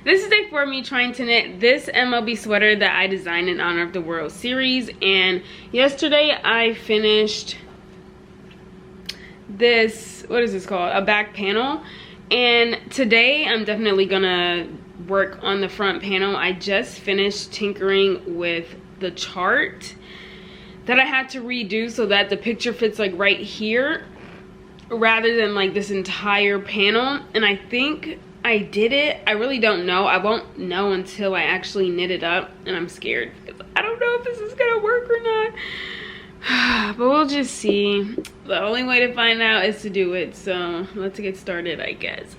This is day 4 of me trying to knit this MLB sweater that I designed in honor of the World Series. And yesterday I finished this, what is this called? A back panel. And today I'm definitely gonna work on the front panel. I just finished tinkering with the chart that I had to redo so that the picture fits like right here rather than like this entire panel. And I think I did it. I really don't know. I won't know until I actually knit it up, and I'm scared because I don't know if this is gonna work or not. But we'll just see. The only way to find out is to do it. So let's get started, I guess.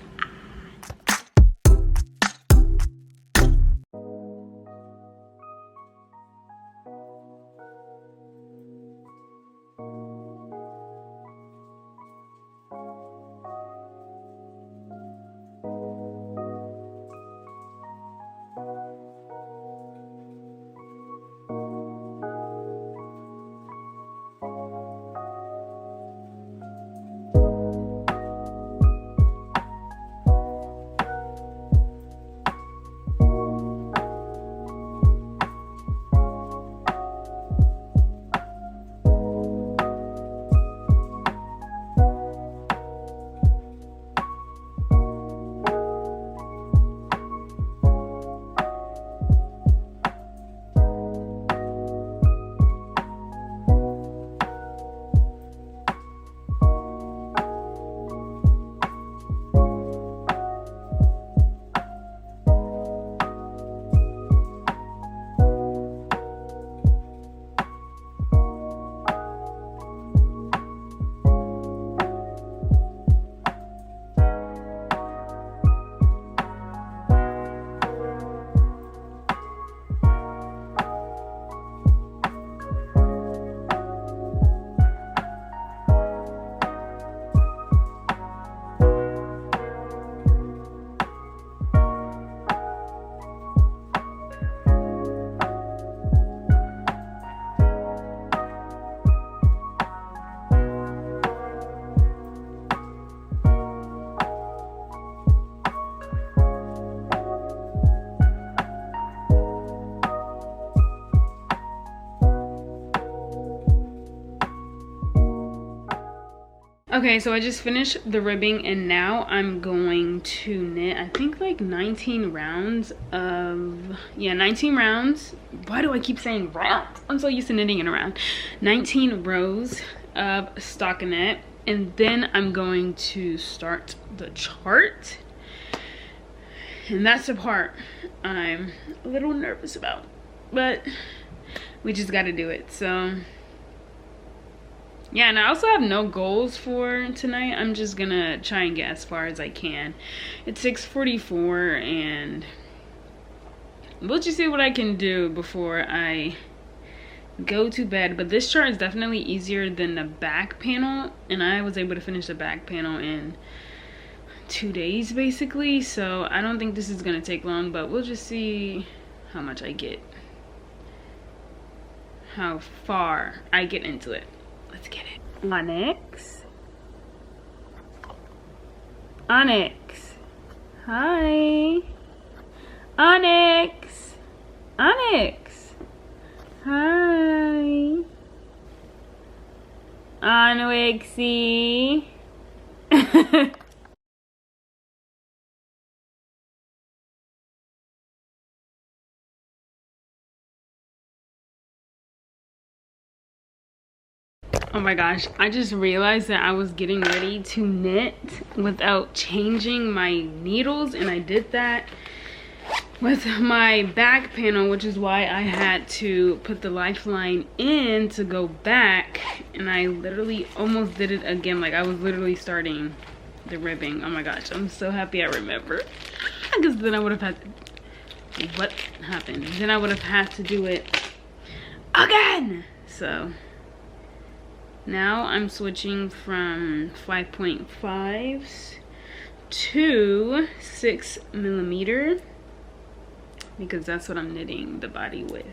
Okay, so I just finished the ribbing and now I'm going to knit, I think like 19 rounds of, yeah, 19 rounds. Why do I keep saying rounds? I'm so used to knitting in a round. 19 rows of stockinette, and then I'm going to start the chart. And that's the part I'm a little nervous about, but we just gotta do it. So yeah, and I also have no goals for tonight. I'm just gonna try and get as far as I can. It's 6:44 and we'll just see what I can do before I go to bed. But this chart is definitely easier than the back panel, and I was able to finish the back panel in 2 days basically. So I don't think this is gonna take long, but we'll just see how much I get, how far I get into it. Let's get it. Onyx. Onyx. Hi. Onyx. Onyx. Hi. Onyxy. Oh my gosh, I just realized that I was getting ready to knit without changing my needles, and I did that with my back panel, which is why I had to put the lifeline in to go back, and I literally almost did it again. Like I was literally starting the ribbing. Oh my gosh, I'm so happy I remember, because then I would have had to, what happened? Then I would have had to do it again. So now I'm switching from 5.5s to 6mm because that's what I'm knitting the body with.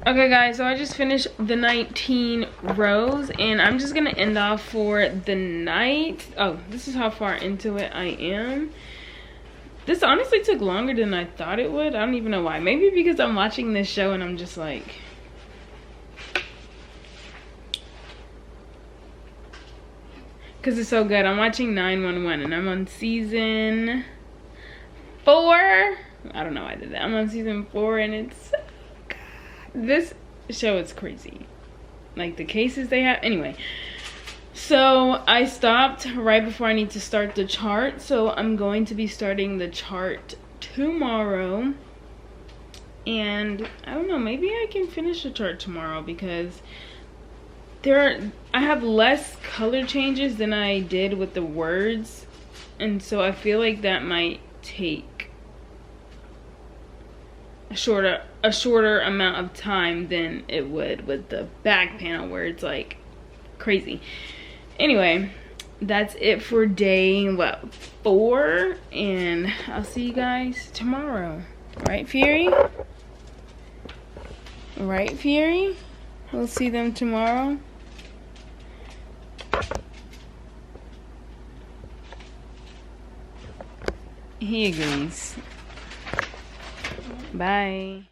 Okay guys, so I just finished the 19 rows and I'm just gonna end off for the night. Oh, this is how far into it I am. This honestly took longer than I thought it would. I don't even know why. Maybe because I'm watching this show and I'm just like, because it's so good. I'm watching 911 and I'm on season 4. I don't know why I did that. I'm on season 4 and it's, this show is crazy. Like the cases they have. Anyway, so I stopped right before I need to start the chart. So I'm going to be starting the chart tomorrow. And I don't know, maybe I can finish the chart tomorrow because I have less color changes than I did with the words. And so I feel like that might take a shorter amount of time than it would with the back panel where it's like crazy. Anyway, that's it for day 4 and I'll see you guys tomorrow. Right, Fury? Right, Fury? We'll see them tomorrow. He agrees. Bye.